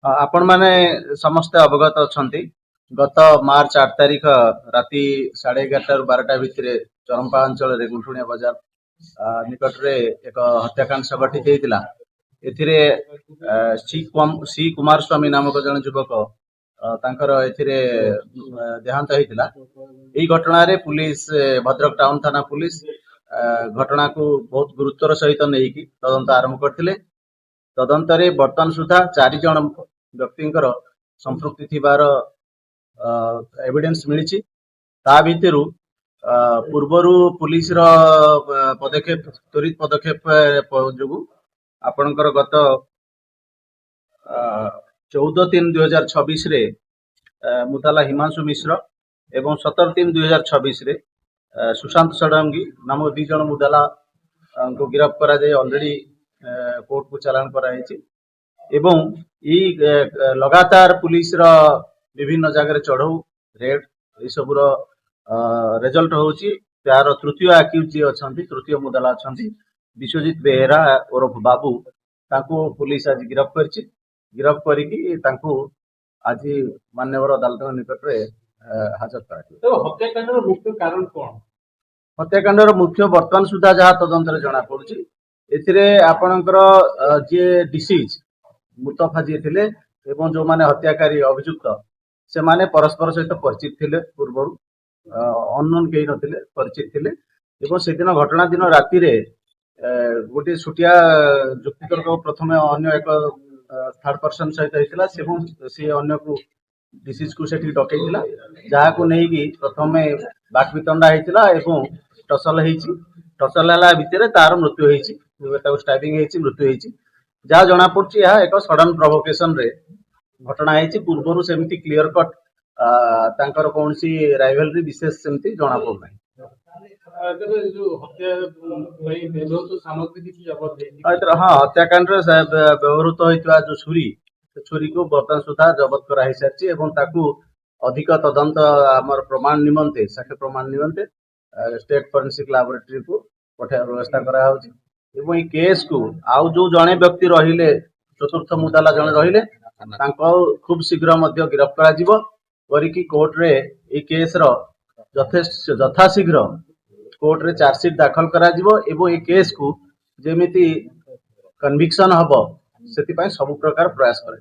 आपण माने समस्त अवगत अछंती गत मार्च 8 तारिख राति 11:30 रु 12टा भितर चरंपा अंचल रे गुंठुणिया बाजार निकट रे एक हत्याकांड संघटित हेतिला। एथिरे सी कुमार स्वामी नामक जन युवक तांकर एथिरे देहांत हेतिला। एई घटना रे पुलिस भद्रक टाउन थाना पुलिस घटना को बहुत गुरुत्वर सहित नेकी तदंत आरंभ करथिले। तदंतरे वर्तमान सुधा 4 जन व्यक्तिंकर संपृक्ति थिबार एविडेंस मिली। ता भितरु पूर्वरु पुलिस रो पदक्षेप त्वरित पदक्षेप जोगु आपणकर गत 14/3/2026 रे मुताला हिमांशु मिश्र एवं 17/3/2026 रे सुशांत षडंगी नामक 2 जन मुदाला को गिरफ्त करा जाय ऑलरेडी कोर्ट को चालान कराई एवं लगातार पुलिस रो विभिन्न जगह चढ़ऊ रेड ये सब रिजल्ट होची। तार तृतीय अक्यूज जी अछंती तृतीय मुदाला अछंती विश्वजीत बेहेरा ओरफ बाबू ताको पुलिस आज गिरफ्त करछि। गिरफ्त करिकी ताको आज मान्यवर अदालत निकट रे हाजर करा। तो हत्याकांडर मुख्य कारण कोन? हत्याकांडर मुख्य वर्तमान सुधा जहा तदंतर जना पड़छि एथिरे आपणकर जे डिसीज मुतफा जी थिले एवं जो माने हत्याकारी अभियुक्त से माने परस्पर सहित परिचित थिले पूर्वरु अननोन केही नथिले परिचित थिले एवं से दिन घटना दिन राति रे गोटे छुटिया जुक्तितर्क प्रथमे अन्य एक थर्ड पर्सन सहित हेतिला से अन्य को डिसीज को सेठी डकैतिला जहा को नेकी प्रथमे बाकवितंडा हेतिला एवं टसल हेछि। टसल हला भितरे तार मृत्यु हेछि ताको स्टैबिंग हेछि मृत्यु हेछि। जहाँ जना पड़छि यह एक सडन प्रोवोकेशन रे घटना हेछि। पूर्वरु सेमती क्लियर कट तांकर कोनसी राइवलरी विशेष सेमती जना पड़ नै। जो हत्या व्यवहृत सामग्री किछि जबत हेछि। हां हत्याकांड रे व्यवहृत होइतवा जो छुरी को बर्तन सुधा जबत करा हे सारछि एवं ताकू अधिक तदंत हमर प्रमाण निमंते साक्ष्य प्रमाण निमंते स्टेट फोरेंसिक लैबोरेटरी को पठा व्यवस्था करा होछि एवं केस को आउ जो जने व्यक्ति रहिले चतुर्थ मुदाला जने रहिले तांको खूब शीघ्र मध्य गिरफ्त करा जिवो करिकी कोर्ट रे ए केस रो यथा शीघ्र कोर्ट रे चार्जशीट दाखल करा जिवो एवं ए केस को जेमिति कन्विक्शन हबो सेति पय सब प्रकार प्रयास करा।